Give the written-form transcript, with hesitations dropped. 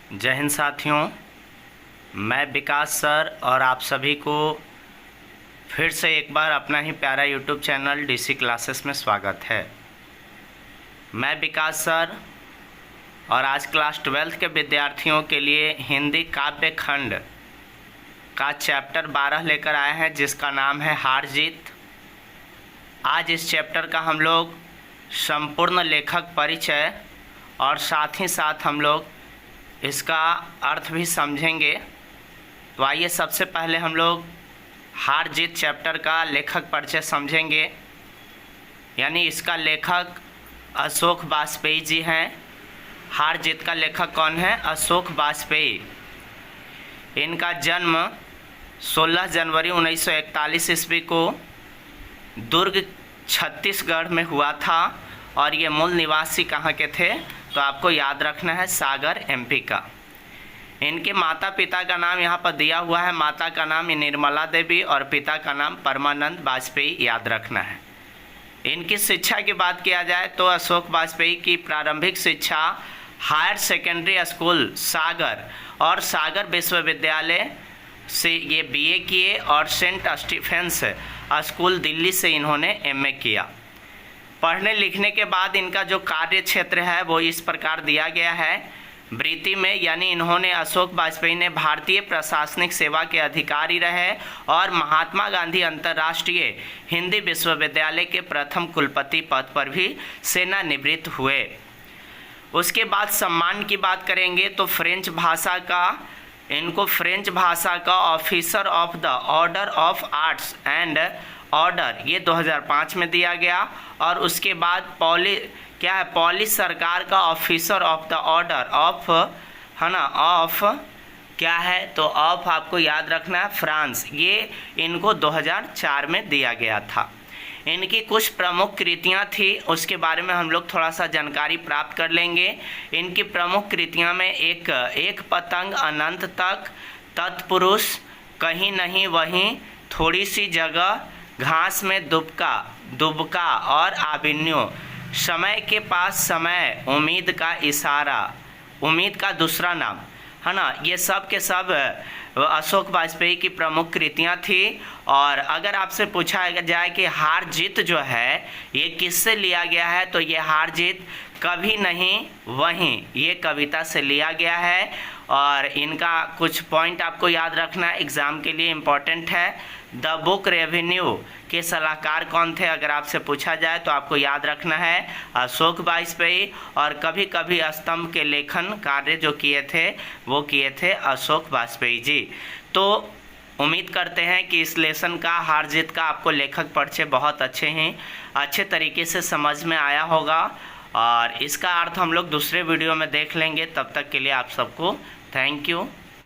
जय हिंद साथियों, मैं विकास सर और आप सभी को फिर से एक बार अपना ही प्यारा यूट्यूब चैनल डीसी क्लासेस में स्वागत है। मैं विकास सर और आज क्लास 12 के विद्यार्थियों के लिए हिंदी काव्य खंड का चैप्टर 12 लेकर आए हैं, जिसका नाम है हार जीत। आज इस चैप्टर का हम लोग संपूर्ण लेखक परिचय और साथ ही साथ हम लोग इसका अर्थ भी समझेंगे। तो आइए सबसे पहले हम लोग हार जीत चैप्टर का लेखक परिचय समझेंगे। यानी इसका लेखक अशोक वाजपेयी जी हैं। हार जीत का लेखक कौन है? अशोक वाजपेयी। इनका जन्म 16 जनवरी 1941 ईस्वी को दुर्ग छत्तीसगढ़ में हुआ था और ये मूल निवासी कहाँ के थे? तो आपको याद रखना है सागर एमपी का। इनके माता पिता का नाम यहाँ पर दिया हुआ है। माता का नाम निर्मला देवी और पिता का नाम परमानंद वाजपेयी, याद रखना है। इनकी शिक्षा की बात किया जाए तो अशोक वाजपेयी की प्रारंभिक शिक्षा हायर सेकेंडरी स्कूल सागर और सागर विश्वविद्यालय से ये बीए किए और सेंट स्टीफेंस स्कूल दिल्ली से इन्होंने एमए किया। पढ़ने लिखने के बाद इनका जो कार्य क्षेत्र है वो इस प्रकार दिया गया है। वृत्ति में यानी इन्होंने अशोक वाजपेयी ने भारतीय प्रशासनिक सेवा के अधिकारी रहे और महात्मा गांधी अंतर्राष्ट्रीय हिंदी विश्वविद्यालय के प्रथम कुलपति पद पर भी सेवानिवृत्त हुए। उसके बाद सम्मान की बात करेंगे तो फ्रेंच भाषा का officer of the order of arts and order ये 2005 में दिया गया। और उसके बाद पॉलिश सरकार का officer of the order of of क्या है? तो ऑफ आपको याद रखना है फ्रांस, ये इनको 2004 में दिया गया था। इनकी कुछ प्रमुख कृतियाँ थी, उसके बारे में हम लोग थोड़ा सा जानकारी प्राप्त कर लेंगे। इनकी प्रमुख कृतियाँ में एक पतंग अनंत तक, तत्पुरुष, कहीं नहीं वहीं, थोड़ी सी जगह, घास में दुबका और आबिन्यो, समय के पास समय, उम्मीद का इशारा, उम्मीद का दूसरा नाम, है ना। ये सब के सब अशोक वाजपेयी की प्रमुख कृतियाँ थी। और अगर आपसे पूछा जाए कि हार जीत जो है ये किससे लिया गया है, तो ये हार जीत कभी नहीं वहीं ये कविता से लिया गया है। और इनका कुछ पॉइंट आपको याद रखना है, एग्ज़ाम के लिए इम्पोर्टेंट है। द बुक रेवेन्यू के सलाहकार कौन थे अगर आपसे पूछा जाए तो आपको याद रखना है अशोक वाजपेयी। और कभी कभी स्तंभ के लेखन कार्य जो किए थे वो किए थे अशोक वाजपेयी जी। तो उम्मीद करते हैं कि इस लेसन का हार जीत का आपको लेखक परिचय बहुत अच्छे तरीके से समझ में आया होगा। और इसका अर्थ हम लोग दूसरे वीडियो में देख लेंगे। तब तक के लिए आप सबको थैंक यू।